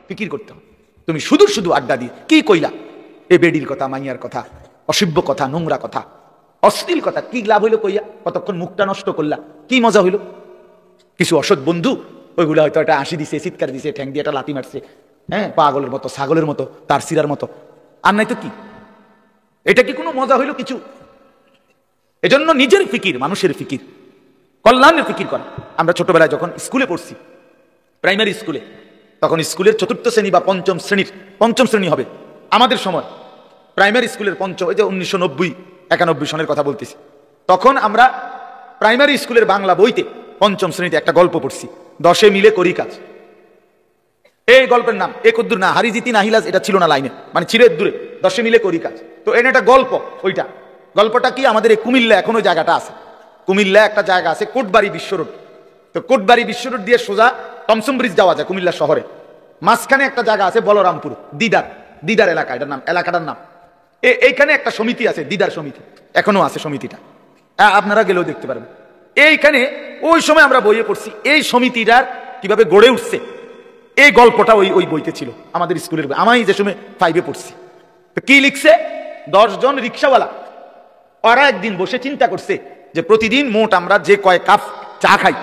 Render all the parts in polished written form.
ফিকির করতে হবে। তুমি শুধু শুধু আড্ডা দিয়ে কি কইলা, এ বেডির কথা, মাইয়ার কথা, অসভ্য কথা, নোংরা কথা, অশ্লীল কথা, কি লাভ হইলো কইয়া? কতক্ষণ মুখটা নষ্ট করলা, কি মজা হইলো? কিছু অসৎ বন্ধু ওইগুলো হয়তো একটা হাসি দিছে, চিৎকার দিছে, ঠ্যাং দিয়ে একটা লাথি মারছে, হ্যাঁ, পাগলের মতো, ছাগলের মতো, তার সিরার মতো, আর নাই তো কি? এটা কি কোনো মজা হইলো কিছু? এজন্য নিজের ফিকির, মানুষের ফিকির, কল্যাণের ফিকির করা। আমরা ছোটবেলায় যখন স্কুলে পড়ছি, প্রাইমারি স্কুলে, তখন স্কুলের চতুর্থ শ্রেণী বা পঞ্চম শ্রেণী হবে আমাদের সময়, প্রাইমারি স্কুলের পঞ্চম, এই যে 1990-91 সনের কথা বলতেছি, তখন আমরা প্রাইমারি স্কুলের বাংলা বইতে পঞ্চম শ্রেণীতে একটা গল্প পড়ছি, 10 মিলে করি কাজ। এই গল্পের নাম একদ্দুর না হারিজিতি নাহিলাজ, এটা ছিল না লাইনে, মানে ছিল দূরে, 10 মিলে করি কাজ। তো এনে একটা গল্প, ওইটা গল্পটা কি, আমাদের এই কুমিল্লা এখনো জায়গাটা আছে, কুমিল্লা একটা জায়গা আছে কোটবাড়ি বিশ্ব রোড। তো কোটবাড়ি বিশ্ব রোড দিয়ে সোজা টমসম ব্রিজ যাওয়া যায় কুমিল্লা শহরে। মাঝখানে একটা জায়গা আছে বলরামপুর, দিদার এলাকা, এটার নাম, এলাকাটার নাম। এইখানে একটা সমিতি আছে, দিদার সমিতি, এখনো আছে সমিতিটা, আপনারা গেলেও দেখতে পারবেন। এইখানে ওই সময় আমরা বইয়ে পড়ছি এই সমিতিটার কিভাবে গড়ে উঠছে, এই গল্পটা ওই বইতে ছিল আমাদের স্কুলের বই, আমি যে সময় 5-এ পড়ছি। তো কি লিখছে, 10 জন রিক্সাওয়ালা, ওরা একদিন বসে চিন্তা করছে যে প্রতিদিন মোট আমরা যে কয় কাপ চা খাই,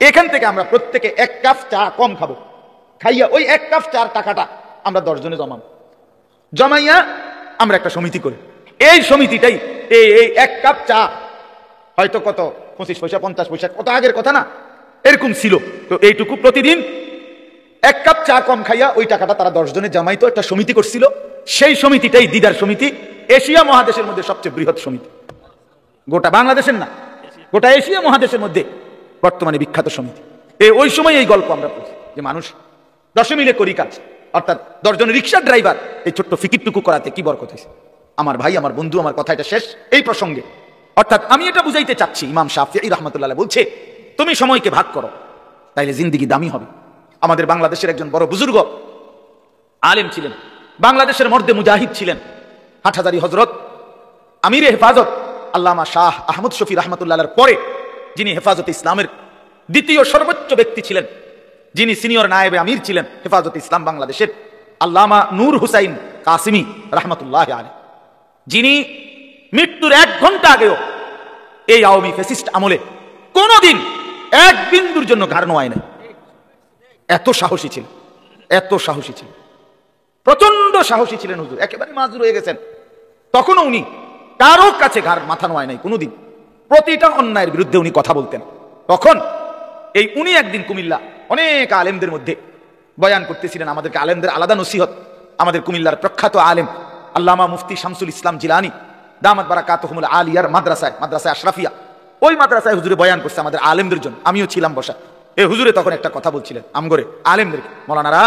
এখান থেকে আমরা প্রত্যেকে 1 কাপ চা কম খাবো, খাইয়া ওই 1 কাপ চার টাকাটা আমরা 10 জনে জমাইয়া আমরা একটা সমিতি করি। এই সমিতিটাই এই 1 কাপ চা হয়তো কত 25 পয়সা 50 পয়সা, কত আগের কথা না, এরকম ছিল। তো এইটুকু প্রতিদিন 1 কাপ চা কম খাইয়া ওই টাকাটা তারা 10 জনে জমাইতো, একটা সমিতি করছিল। সেই সমিতিটাই দিদার সমিতি, এশিয়া মহাদেশের মধ্যে সবচেয়ে বৃহৎ সমিতি, গোটা বাংলাদেশের না, গোটা এশিয়া মহাদেশের মধ্যে বর্তমানে বিখ্যাত সমিতি। ওই সময় এই গল্প আমরা পড়ছি যে মানুষ 10 মিলে করি কাজ, অর্থাৎ 10 জন রিক্সার ড্রাইভার এই ছোট্ট ফিকিরটুকু করাতে কি বরকত হয়েছে। আমার ভাই, আমার বন্ধু, আমার কথা এটা শেষ এই প্রসঙ্গে। অর্থাৎ আমি এটা বুঝাইতে চাচ্ছি, ইমাম শাফিঈ রাহমাতুল্লাহ বলছে তুমি সময়কে ভাগ করো, তাইলে জিন্দেগি দামি হবে। আমাদের বাংলাদেশের একজন বড় বুজুর্গ আলেম ছিলেন, বাংলাদেশের মর্দে মুজাহিদ ছিলেন, হাটহাজারী হজরত আমিরে হেফাজত আল্লামা শাহ আহমদ শফি রাহমাতুল্লাহর পরে যিনি হেফাজতে ইসলামের দ্বিতীয় সর্বোচ্চ ব্যক্তি ছিলেন, যিনি সিনিয়র নায়েবে আমির ছিলেন হেফাজতে ইসলাম বাংলাদেশের, আল্লামা নূর হুসাইন কাসিমি রাহমাতুল্লাহ আলাইহি, যিনি মৃত্যুর 1 ঘন্টা আগেও এই আওয়ামী ফ্যাসিস্ট আমলে কোনোদিন 1 বিন্দুর জন্য ঘাড় নোয়ায় নাই। এত সাহসী ছিলেন, এত সাহসী ছিলেন, প্রচন্ড সাহসী ছিলেন হুজুর, একেবারে মাজুর হয়ে গেছেন। তখনও উনি কারো কাছে ঘাড় মাথা নোয়ায় নাই কোনোদিন, প্রতিটা অন্যায়ের বিরুদ্ধে উনি কথা বলতেন। তখন এই উনি একদিন কুমিল্লা অনেক আলেমদের মধ্যে বয়ান করতেছিলেন, আমাদেরকে আলেমদের আলাদা নসিহত। আমাদের কুমিল্লার প্রখ্যাত আলেম আল্লামা মুফতি শামসুল ইসলাম জিলানী দামাত বারাকাতুহুমুল আলিয়ার মাদ্রাসায় আশরাফিয়া, ওই মাদ্রাসায় হুজুরে বয়ান করছে আমাদের আলেমদের জন্য, আমিও ছিলাম বসা। এই হুজুরে তখন একটা কথা বলছিলেন আমগরে আলেমদেরকে, মৌলানারা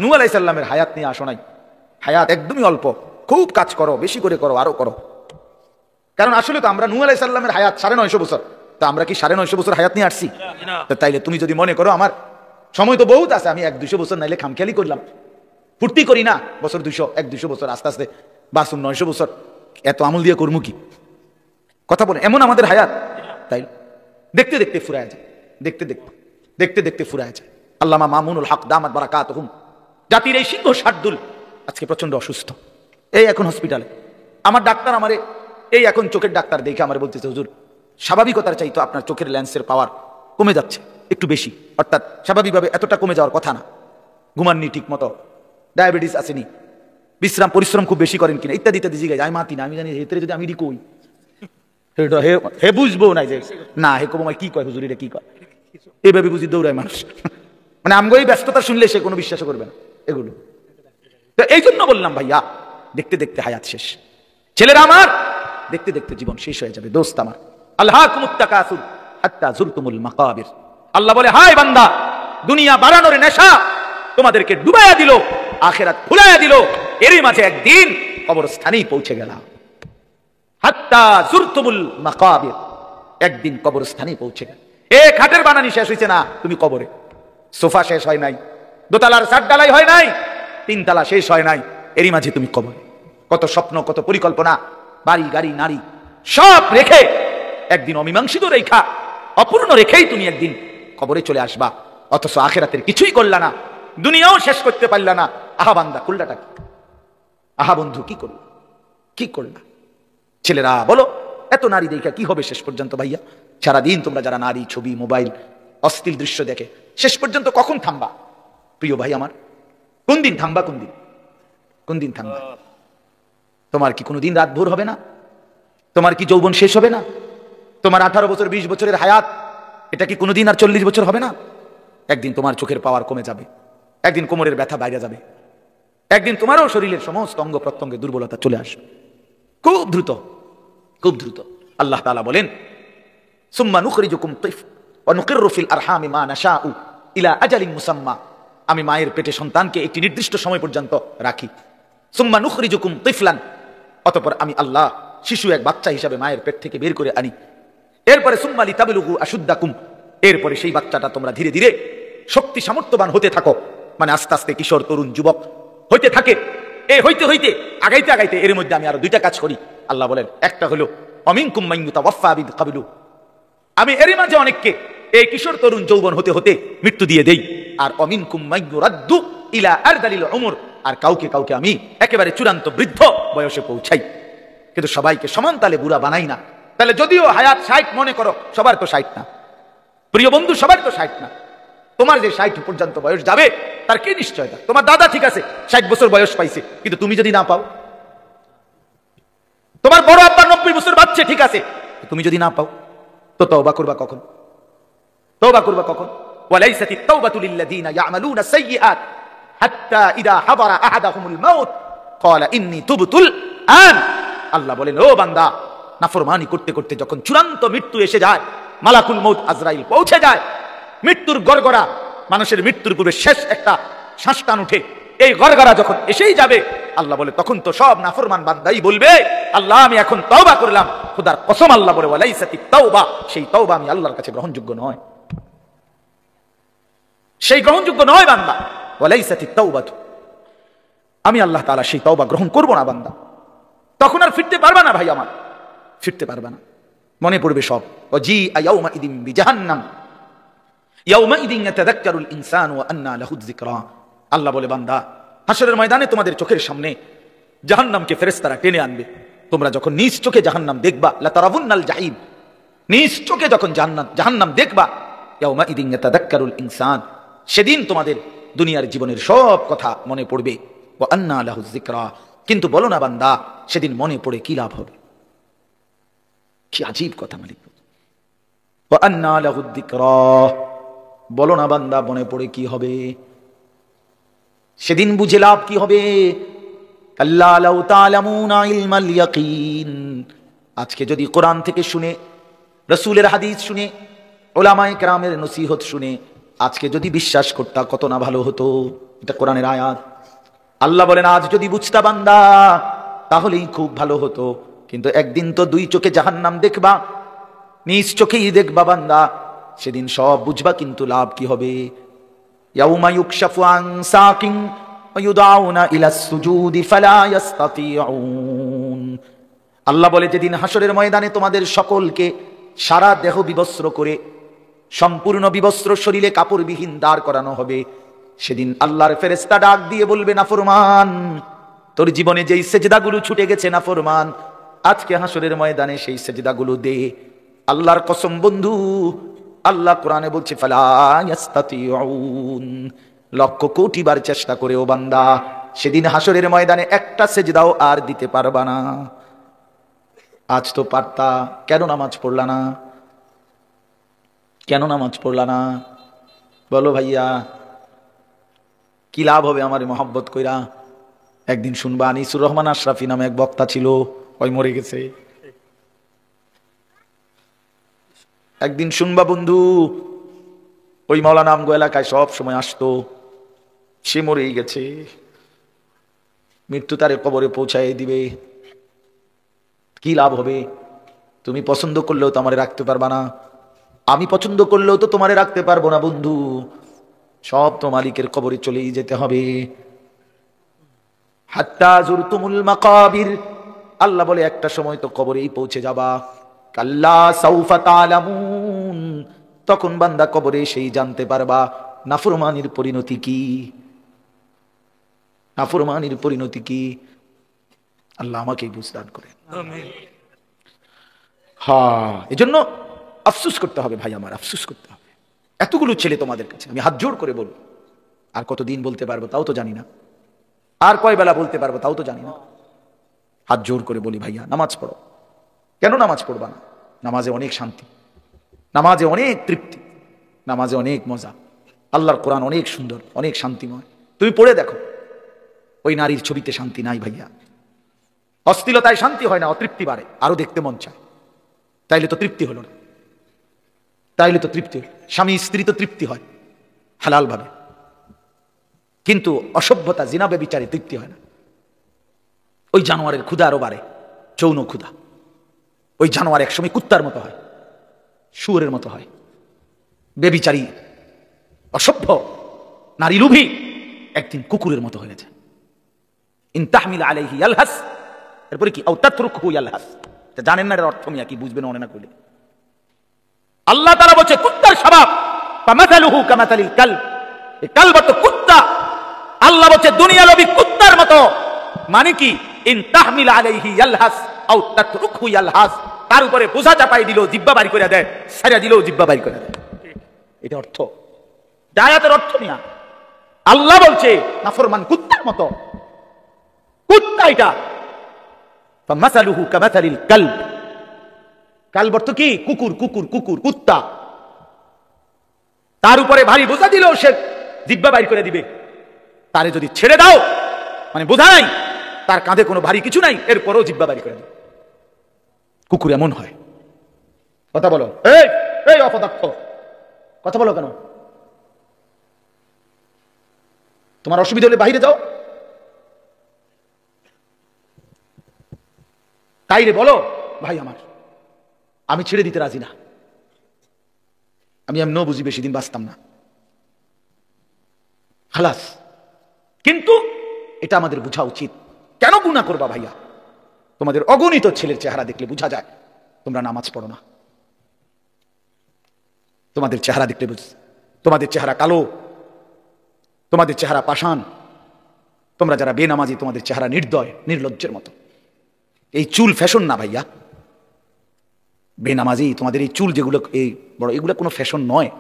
নূহ আলাইহিস সালামের হায়াত নিয়ে আসো নাই, হায়াত একদমই অল্প, খুব কাজ করো, বেশি করে করো, আরো করো। কারণ আসলে তো আমরা নূহ আলাইহিস সালামের হায়াত 950 বছর, তো আমরা কি 950 বছর হায়াত নিয়ে আসছি? তাইলে তুমি যদি মনে করো আমার সময় তো বহুত আছে, আমি 100-200 বছর নাইলে খামখেয়ালি করলাম, ফুর্তি করি না, বছর 100-200 বছর আস্তে আস্তে বাসুন 900 বছর, এত আমল দিয়ে করবো কি? কথা বলে এমন আমাদের হায়াত, তাই দেখতে দেখতে ফুরায় যায়, দেখতে দেখতে ফুরায় যায়। আল্লামা মামুনুল হক দামাত বারাকাতুহুম, জাতির এই সিংহ শার্দুল আজকে প্রচন্ড অসুস্থ, এই এখন হসপিটালে। আমার ডাক্তার আমারে এই এখন চোখের ডাক্তার দেখে আমার বলতেছে, হুজুর স্বাভাবিকতার চাইতো আপনার চোখের লেন্সের পাওয়ার কমে যাচ্ছে একটু বেশি, অর্থাৎ স্বাভাবিকভাবে এতটা কমে যাওয়ার কথা না, ঘুমাননি ঠিক মতো, ডায়াবেটিস আসেনি, বিশ্রাম পরিশ্রম খুব বেশি করেন কিনা, ইত্যাদি ইত্যাদি জিজ্ঞাসা। আমি মাতি না, আমি জানি হেতরে যদি আমি কই হে বুঝবো না যে না হে কব কি কয় হুজুর, এটা কি কয়, এইভাবে বুঝি দৌড়ায় মানুষ। মানে আমগো এই ব্যস্ততা শুনলে সে কোনো বিশ্বাস করবে না এগুলো। তো এই জন্য বললাম ভাইয়া, দেখতে দেখতে হায়াত শেষ, ছেলেরা আমার দেখতে দেখতে জীবন শেষ হয়ে যাবে। দোস্ত আমার, আল্লাহকুমুত তাকাসুর হাত্তা যুরতুমুল মাকাবির, আল্লাহ বলে হায় বান্দা, দুনিয়া বাড়ানোর নেশা তোমাদেরকে ডুবাইয়া দিল, আখিরাত ভুলাইয়া দিল, এরই মাঝে একদিন কবরস্থানেই পৌঁছে গেলাম। হাত্তা যুরতুমুল মাকাবির, একদিন কবরস্থানেই পৌঁছে গেল। এ খাটের বানানি শেষ হয়েছে না, তুমি কবরে। সোফা শেষ হয় নাই, দোতলার চার ডালাই হয় নাই, 3 তলা শেষ হয় নাই, এরই মাঝে তুমি কবরে। কত স্বপ্ন, কত পরিকল্পনা, বাড়ি গাড়ি নারী সব রেখে একদিন অমীমাংসিত রেখা, অপূর্ণ রেখেই তুমি একদিন কবরে চলে আসবা, অথচ আখিরাতের কিছুই করলা না, দুনিয়াও শেষ করতে পারলা না। আহা বান্দা করলাটা কি? আহা বন্ধু কি করলা, কি করলা? ছেলেরা বলো, এত নারী দেখা কি হবে শেষ পর্যন্ত? ভাইয়া সারাদিন তোমরা যারা নারী ছবি মোবাইল অশ্লীল দৃশ্য দেখে, শেষ পর্যন্ত কখন থামবা? প্রিয় ভাই আমার, কোন দিন থামবা? কোন দিন, কোন দিন থামবা? তোমার কি কোনোদিন রাত ভোর হবে না? তোমার কি যৌবন শেষ হবে না? তোমার 18 বছর 20 বছরের হায়াত, এটা কি কোনোদিন আর 40 বছর হবে না? একদিন তোমার চোখের পাওয়ার কমে যাবে, একদিন কোমরের ব্যথা বাইরে যাবে, একদিন তোমারও শরীরের সমস্ত অঙ্গ প্রত্যঙ্গে দুর্বলতা চলে আসবে, খুব দ্রুত, খুব দ্রুত। আল্লাহ তাআলা বলেন, সুম্মা নুখরিজুকুম ওয়া নুকিররু ফিল আরহামি মা নাশাউ ইলা আজালিন মুসাম্মা। আমি মায়ের পেটে সন্তানকে একটি নির্দিষ্ট সময় পর্যন্ত রাখি। সুম্মা নুখরিজুকুম তিফলান, অতঃপর আমি আল্লাহ শিশু এক বাচ্চা হিসাবে মায়ের পেট থেকে বের করে আনি। এরপরে সুম্মা লিতাবলুগু আশুদ্দাকুম, এরপরে সেই বাচ্চাটা তোমরা ধীরে ধীরে শক্তি সামর্থ্যবান হতে থাকো, মানে আস্তে আস্তে কিশোর তরুণ যুবক হইতে থাকে। এই হইতে হইতে আগাইতে আগাইতে এর মধ্যে আমি আরো দুইটা কাজ করি। আল্লাহ বলেন, একটা হলো অমিনকুম মান ইউতাওয়াফা বিল ক্বাবলু, আমি এরই মাঝে অনেককে এই কিশোর তরুণ যৌবন হতে হতে মৃত্যু দিয়ে দেই। আর অমিনকুম মান ইউরাদ্দু ইলা আরদালিল উমর, আর কাউকে কাউকে আমি একেবারে চূড়ান্ত বৃদ্ধ বয়সে পৌঁছাই। কিন্তু সবাইকে সমান তালে বুড়া বানাই না। তাহলে যদিও হায়াত 60 মনে করো, সবার তো 60 না প্রিয় বন্ধু, সবার তো 60 না। তোমার যে 60 পর্যন্ত বয়স যাবে তার কি নিশ্চয়তা? তোমার দাদা ঠিক আছে 60 বছর বয়স পাইছে, কিন্তু তুমি যদি না পাও। তোমার বড় আব্বা 90 বছর বাচ্চা ঠিক আছে, তুমি যদি না পাও তো তওবা করবা কখন? তওবা করবা কখন? ওয়ালাইসাতিত তাওবাতু লিল্লাযিনা ইয়ামালুনা সাইয়্যাত হাত্তা ইযা হাদারা আহাদাহুমুল মাউত ক্বালা ইন্নী তুবতুল আন। আল্লাহ বলেন, ও বান্দা, নাফরমানি করতে করতে যখন চূড়ান্ত মৃত্যু এসে যায়, মালাকুল মউত আজরাইল পৌঁছে যায়, মৃত্যুর গড়গড়া, মানুষের মৃত্যুর পূর্বে শেষ একটা শ্বাস টান উঠে, এই গড়গড়া যখন এসেই যাবে, আল্লাহ বলে তখন তো সব নাফরমান বান্দাই বলবে, আল্লাহ আমি এখন তওবা করলাম। খোদার কসম আল্লাহ বলে, ওয়ালাইসাতিত তাওবা, সেই তওবা আমি আল্লাহর কাছে গ্রহণযোগ্য নয়, সেই গ্রহণযোগ্য নয় বান্দা। ওয়ালাইসাতিত তাওবাতু, আমি আল্লাহ তাআলা সেই তওবা গ্রহণ করব না বান্দা। তখন আর ফিরতে পারবা না ভাই আমার, ফিরতে পারবা না। মনে পড়বে সব। ওয়াজি ইয়াউমা ইদিন বিজাহান্নাম ইয়াউমা ইদিন ইয়াতাযাক্কারুল ইনসানু ওয়া আন্না লাহু যিকরা। আল্লাহ বলে, বান্দা হাসরের ময়দানে তোমাদের চোখের সামনে জাহান্নামকে ফেরেশতারা টেনে আনবে। তোমরা যখন নিজ চোখে জাহান্নাম দেখবা, লা তারাবুন্নাল জাহিম, নিজ চোখে যখন জাহান্নাম দেখবা, ইয়াউমা ইদিন ইয়াতাযাক্কারুল ইনসান, সেদিন তোমাদের দুনিয়ার জীবনের সব কথা মনে পড়বে। ওয়া আন্না লাহু যিকরা, কিন্তু বলো না বান্দা, সেদিন মনে পড়ে কি লাভ হবে? কি আজীব কথা মালিক। ওয়া আন্না লাহু যিকরা, বলো না বান্দা মনে পড়ে কি হবে? সেদিন বুঝে লাভ কি হবে? কাল্লা লাউ তা'লামুনা ইলমাল ইয়াকিন, আজকে যদি কোরআন থেকে শুনে, রাসূলের হাদিস শুনে, উলামায়ে কেরামের নসিহত শুনে আজকে যদি বিশ্বাস করতা, কত না ভালো হতো। এটা কোরআনের আয়াত। আল্লাহ বলেন, আজ যদি বুঝতা বান্দা তাহলেই খুব ভালো হতো। কিন্তু একদিন তো দুই চোখে জাহান্নাম দেখবা, নিজ চোখেই দেখবা বান্দা, সেদিন সব বুঝবা, কিন্তু লাভ কি হবে? ইয়াউমা ইউকশাফু আন সাকিন ওয়া ইউদাউনা ইলাস সুজুদি ফালা ইস্তাতিউন। আল্লাহ বলে, যেদিন হাসরের ময়দানে তোমাদের সকলকে সারা দেহ বিবস্ত্র করে, সম্পূর্ণ বিবস্ত্র শরীরে কাপড়বিহীন দাঁড় করানো হবে, সেদিন আল্লাহর ফেরেশতা ডাক দিয়ে বলবে, নাফরমান, তোর জীবনে যেই সেজদাগুলো ছুটে গেছে নাফরমান, আজকে হাসরের ময়দানে সেই সেজদাগুলো দে। আল্লাহর কসম বন্ধু, আল্লাহ কোরআনে বলছে, ফালা ইস্তাতিউন, লক্ষ কোটি বার চেষ্টা করেও বান্দা সেদিন হাসরের ময়দানে একটা সেজদাও আর দিতে পারবা না। আজ তো পারতা, কেন নামাজ পড়লা না? কেন নামাজ পড়লা না? বলো ভাইয়া, কি লাভ হবে আমার মহব্বত কইরা? একদিন শুনবা, আনিসুর রহমান আশরাফি নামে এক বক্তা ছিল, ওই মরে গেছে। একদিন শুনবা বন্ধু, ওই মাওলানা আমগো এলাকায় সব সময় আসতো, সে মরেই গেছে। মৃত্যু তারে কবরে পৌঁছায় দিবে। কি লাভ হবে? তুমি পছন্দ করলেও তো আমারে রাখতে পারবা না, আমি পছন্দ করলেও তো তোমারে রাখতে পারবো না বন্ধু। সব তো মালিকের কবরে চলেই যেতে হবে। হাত্তা যুরতুমুল মাকাবির, আল্লাহ বলে একটা সময় তো কবরেই পৌঁছে যাবা। কাল্লা সাউফা তা'লামুন, তখন বান্দা কবরে সেই জানতে পারবা নাফরমানির পরিণতি কি। নাফরমানির পরিণতি কি? আল্লাহ আমাকেই বুঝদান করে। হ্যাঁ, এজন্য আফসোস করতে হবে ভাই আমার, আফসোস করতে হবে। এতগুলো ছেলে তোমাদের কাছে আমি হাত জোড় করে বলবো, আর কতদিন বলতে পারবো তাও তো জানি না, আর কয় বেলা বলতে পারবো তাও তো জানি না। হাত জোর করে বলি ভাইয়া, নামাজ পড়ো। কেন নামাজ পড়বা না? নামাজে অনেক শান্তি, নামাজে অনেক তৃপ্তি, নামাজে অনেক মজা। আল্লাহর কোরআন অনেক সুন্দর, অনেক শান্তিময়। তুমি পড়ে দেখো, ওই নারীর ছবিতে শান্তি নাই ভাইয়া। অস্থিরতায় শান্তি হয় না, অতৃপ্তি বাড়ে, আরো দেখতে মন চায়। তাইলে তো তৃপ্তি হলো না, তাইলে তো তৃপ্তি, স্বামী স্ত্রী তো তৃপ্তি হয় হালাল ভাবে, কিন্তু অসভ্যতা জিনা ব্যভিচারে তৃপ্তি হয় না। ওই জানোয়ারের ক্ষুধা আরো বাড়ে, যৌন ক্ষুধা। ওই জানোয়ার একসময় কুত্তার মতো হয়, শুয়োরের মতো হয়। ব্যভিচারী অসভ্য নারী লোভী একদিন কুকুরের মতো হয়ে যায়। ইন তাহমিল আলাইহি ইয়ালহাস, এরপরে কি? আও তাতরুকহু ইয়ালহাস। জানেন না এর অর্থ মিয়া কি? বুঝবেন অনে না কইলে। আল্লাহ তাআলা বলছে কুত্তার স্বভাব, ফামাসালুহু কামাসালিল কালব, এই কালব তো কুত্তা। আল্লাহ বলছে দুনিয়া লোভী কুত্তার মতো। মানে কি? ইন তাহমিল আলাইহি ইয়ালহাস আও তাতরুকহু ইয়ালহাস, তার উপরে বোঝা চাপাই দিল, জিহ্বা বাড়ি করে দেয়, ছাইড়া দিল, জিহ্বা বাড়ি করে দেয়। এটা অর্থ, আয়াতের অর্থ নিয়া আল্লাহ বলছে নাফরমান কুত্তার মতো, কুত্তা এটা। ফামাসালুহু কামাসালিল কালব, কালব অর্থ কি? কুকুর, কুকুর, কুকুর, কুত্তা। তার উপরে ভারী বোঝা দিলেও সে জিহ্বা বাইর করে দিবে। তারে যদি ছেড়ে দাও, মানে বোঝা নাই, তার কাঁধে কোনো ভারী কিছু নাই, এরপরও জিহ্বা বাইর করে দিবে। কুকুর এমন হয়। কথা বলো, এই অপদার্থ, কথা বলো কেন? তোমার অসুবিধা হলে বাইরে যাও, তাইরে বলো ভাই আমার আমি ছেড়ে দিতে রাজি না, আমি এমনও বুঝি বেশি দিন বাঁচতাম না, খালাস। কিন্তু এটা আমাদের বোঝা উচিত। কেন গুনাহ করবা ভাইয়া? তোমাদের অগণিত ছেলের চেহারা দেখলে বোঝা যায় তোমরা নামাজ পড়ো না। তোমাদের চেহারা দেখলে তোমাদের চেহারা কালো, তোমাদের চেহারা পাষাণ। তোমরা যারা বেনামাজি তোমাদের চেহারা নির্দয়, নির্লজ্জের মতো। এই চুল ফ্যাশন না ভাইয়া, বেনামাজি তোমাদের এই চুল যেগুলো এই বড়, এগুলো কোনো ফ্যাশন নয়।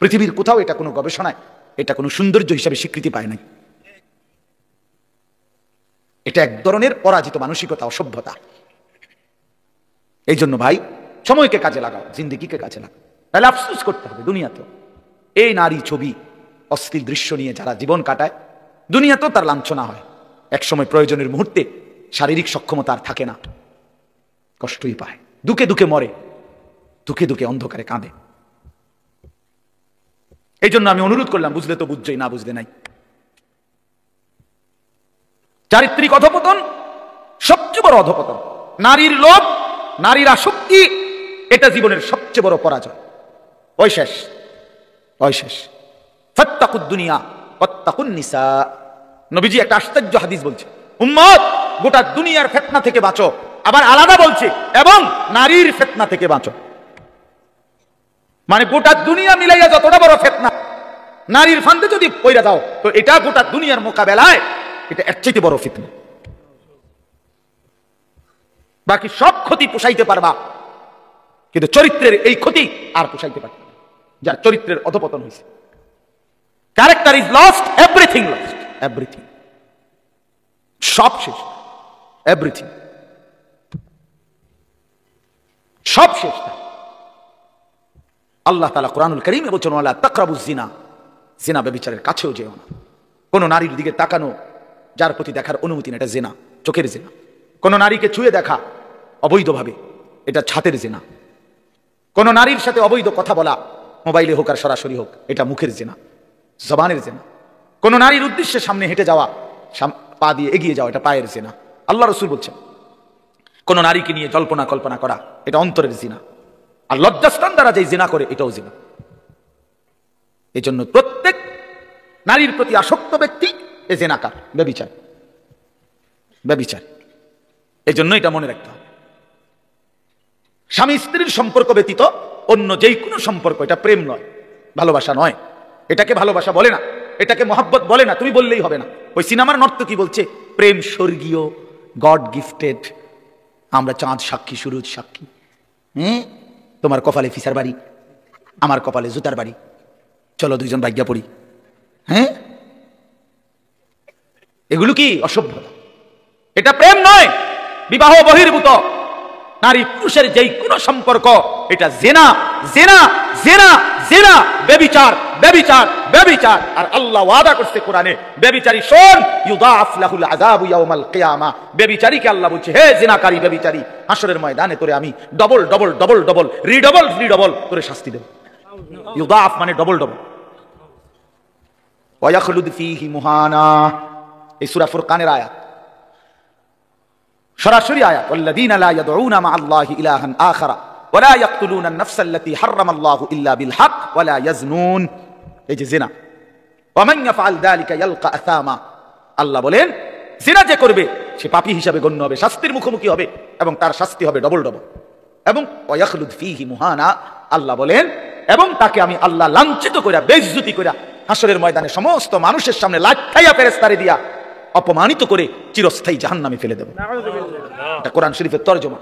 পৃথিবীর কোথাও এটা কোনো গবেষণায় এটা কোনো সৌন্দর্য হিসাবে স্বীকৃতি পায় নাই। এটা এক ধরনের পরাজিত মানসিকতা, অসভ্যতা। এই জন্য ভাই সময়কে কাজে লাগাও, জিন্দেগিকে কাজে লাগাও। তাহলে আফসোস করতে হবে দুনিয়াতে। এই নারী ছবি, অশ্লীল দৃশ্য নিয়ে যারা জীবন কাটায়, দুনিয়াতেও তার লাঞ্ছনা হয়। একসময় প্রয়োজনের মুহূর্তে শারীরিক সক্ষমতা আর থাকে না, কষ্টই পায়, দুঃখে দুঃখে মরে, দুঃখে দুঃখে অন্ধকারে কাঁদে। এই জন্য আমি অনুরোধ করলাম, বুঝলে তো বুঝছই, না বুঝলে নাই। চারিত্রিক অধপতন সবচেয়ে বড় অধপতন। নারীর লোভ, নারীর আসক্তি, এটা জীবনের সবচেয়ে বড় পরাজয়। ওই শেষ, ওই শেষ। ফাত্তাকুদ দুনিয়া ওয়াত্তাকুন নিসা। নবীজি একটা আশ্চর্য হাদিস বলছে, উম্মত গোটা দুনিয়ার ফিতনা থেকে বাঁচো। আবার আলাদা বলছে, এবং নারীর ফিতনা থেকে বাঁচো। মানে গোটা দুনিয়া মিলাইয়া যতটা বড় ফিতনা, নারীর ফান্দে যদি পইরা দাও, তো এটা গোটা দুনিয়ার মোকাবেলায় এটা এর চাইতে বড় ফিতনা। বাকি সব ক্ষতি পোষাইতে পারবা, কিন্তু চরিত্রের এই ক্ষতি আর পোষাইতে পারবে না, যার চরিত্রের অধপতন হয়েছে। Character is lost, everything lost, everything, সব শেষ, এভরিথিং সব শেষ। আল্লাহ তাআলা কোরআনুল কারীমে বলেছেন, ওয়ালা তাকরাবুজ জিনা, জিনা ব্যভিচারের কাছেও যেও না। কোন নারীর দিকে তাকানো, যার প্রতি দেখার অনুমতি না, এটা জিনা, চোখের জিনা। কোন নারীকে ছুঁয়ে দেখা অবৈধভাবে, এটা ছাতের জিনা। কোন নারীর সাথে অবৈধ কথা বলা, মোবাইলে হোক আর সরাসরি হোক, এটা মুখের জিনা, জবানের জিনা। কোন নারীর উদ্দেশ্যে সামনে হেঁটে যাওয়া, পা দিয়ে এগিয়ে যাওয়া, এটা পায়ের জিনা। আল্লাহ রাসূল বলছেন, কোন নারীকে নিয়ে জল্পনা কল্পনা করা, এটা অন্তরের জিনা। আর লজ্জাস্থান দ্বারা যে জিনা করে, এটাও জিনা। এই জন্য প্রত্যেক নারীর প্রতি আসক্ত ব্যক্তি এ জিনাকার, ব্যভিচার, ব্যভিচার। এই জন্য এটা মনে রাখতে হবে। স্বামী স্ত্রীর সম্পর্ক ব্যতীত অন্য যেই কোনো সম্পর্ক, এটা প্রেম নয়, ভালোবাসা নয়, এটাকে ভালোবাসা বলে না। এটাকে মহাব্বত বলে না, তুমি বললেই হবে না। ওই সিনেমার নর্তকী বলছে প্রেম স্বর্গীয়, গড গিফটেড, আমরা চাঁদ সাক্ষী, সুরজ সাক্ষী। তোমার কপালে ফিসার বাড়ি, আমার কপালে জুতার বাড়ি, চলো দুইজন ভাগ্যা পড়ি। হ্যাঁ, এগুলো কি অসভ্যতা? এটা প্রেম নয়, বিবাহ বহির্ভূত নারী পুরুষের যেই কোন সম্পর্ক, এটা জেনা, জেনা, জেনা, জেনা, ব্যভিচার, ব্যভিচার, ব্যভিচার। আর আল্লাহ ওয়াদা করছে কোরআনে, ব্যভিচারী শোন, ইউদাফ লাহুল আযাবু ইয়াউমাল কিয়ামা। ব্যভিচারীকে আল্লাহ বলছে, হে জিনাকারী ব্যভিচারী, হাসরের ময়দানে তোরে আমি ডবল ডবল ডবল ডবল রিডবল রিডবল তোরে শাস্তি দেব। ইউদাফ মানে ডবল ডবল। ওয়া ইয়াখলুদ ফীহি মুহানা, এই সূরা ফুরকানের আয়াত, সরাসরি আয়াত। ওয়াল্লাযীনা লা ইয়াদউনা মা আল্লাহি ইলাহান আখারা ওয়া লা ইয়াকতুলুনা আন-নাফসা আল্লাতী হারামাল্লাহু ইল্লা বিল হক ওয়া লা ইয়াজনুন, এই যে জিনা। ওয়া মান ইয়াফআল যালিকা ইয়ালকা আসামা, আল্লাহ বলেন জিনা যে করবে সে পাপী হিসাবে গণ্য হবে, শাস্তির মুখোমুখি হবে, এবং তার শাস্তি হবে ডবল ডবল। এবং ওয়া ইয়াখলুদ ফীহি মুহানা, আল্লাহ বলেন এবং তাকে আমি আল্লাহ লাঞ্ছিত কইরা, বেইজ্জতি কইরা হাসরের ময়দানে সমস্ত মানুষের সামনে লাঠাইয়া ফেরেশতারে দিয়া অপমানিত করে চিরস্থায়ী জাহান্নামে ফেলে দেব। এটা কোরআন শরীফের তরজমা।